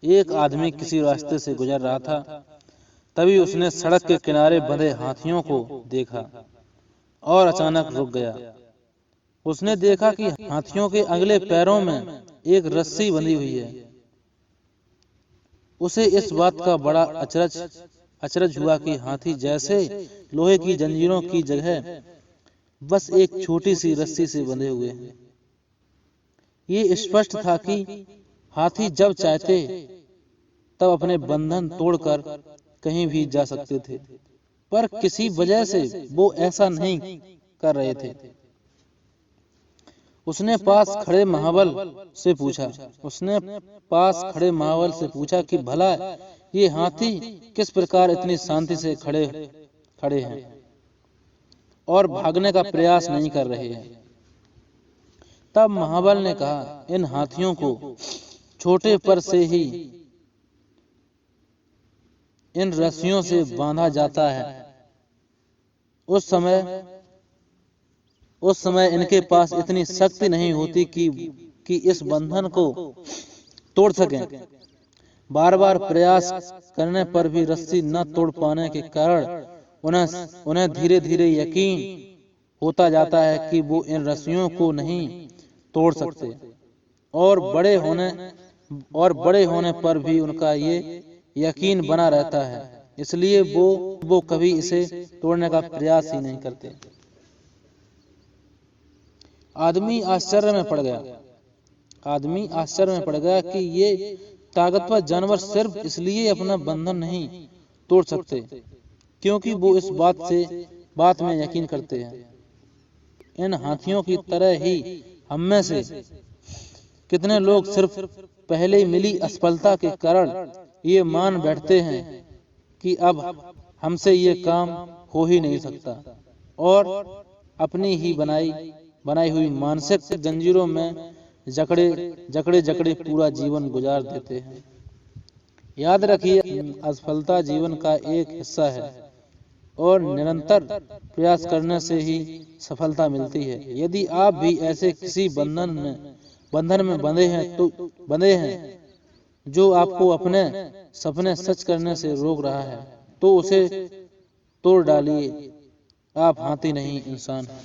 एक आदमी किसी रास्ते से गुजर रहा था। तभी उसने सड़क के किनारे बंधे हाथियों को देखा और अचानक रुक गया। उसने देखा कि हाथियों के अगले पैरों में एक रस्सी बंधी हुई है। उसे इस बात का बड़ा अचरज हुआ कि हाथी जैसे लोहे की जंजीरों की जगह बस एक छोटी सी रस्सी से बंधे हुए हैं। ये स्पष्ट था कि हाथी जब चाहते तब अपने बंधन तोड़कर कहीं भी जा सकते थे, पर किसी वजह से वो ऐसा नहीं कर रहे थे। उसने पास खड़े महाबल से पूछा कि भला ये हाथी किस प्रकार इतनी शांति से खड़े हैं और भागने का प्रयास नहीं कर रहे हैं। तब महाबल ने कहा, इन हाथियों को छोटे पर से ही इन रस्सियों से बांधा जाता है। उस समय इनके पास इतनी शक्ति नहीं होती कि इस बंधन को तोड़ सकें। बार बार प्रयास करने पर भी रस्सी न तोड़ पाने के कारण उन्हें धीरे धीरे यकीन होता जाता है कि वो इन रस्सियों को नहीं तोड़ सकते, और बड़े होने पर भी उनका ये यकीन बना रहता है, इसलिए वो कभी इसे तोड़ने का प्रयास ही नहीं करते। आदमी आश्चर्य में पड़ गया कि ये ताकतवर जानवर सिर्फ इसलिए अपना बंधन नहीं तोड़ सकते क्योंकि वो इस बात में यकीन करते हैं। इन हाथियों की तरह ही हम में से कितने लोग सिर्फ पहले मिली असफलता के कारण ये मान बैठते हैं कि अब हमसे ये काम हो ही नहीं सकता, और अपनी ही बनाई हुई मानसिक जंजीरों में जकड़े पूरा जीवन गुजार देते हैं। याद रखिए, असफलता जीवन का एक हिस्सा है और निरंतर प्रयास करने से ही सफलता मिलती है। यदि आप भी ऐसे किसी बंधन में बंधे हैं जो आपको अपने सपने सच करने से रोक रहा है, तो उसे तोड़ डालिए। आप हाथी नहीं, इंसान हैं।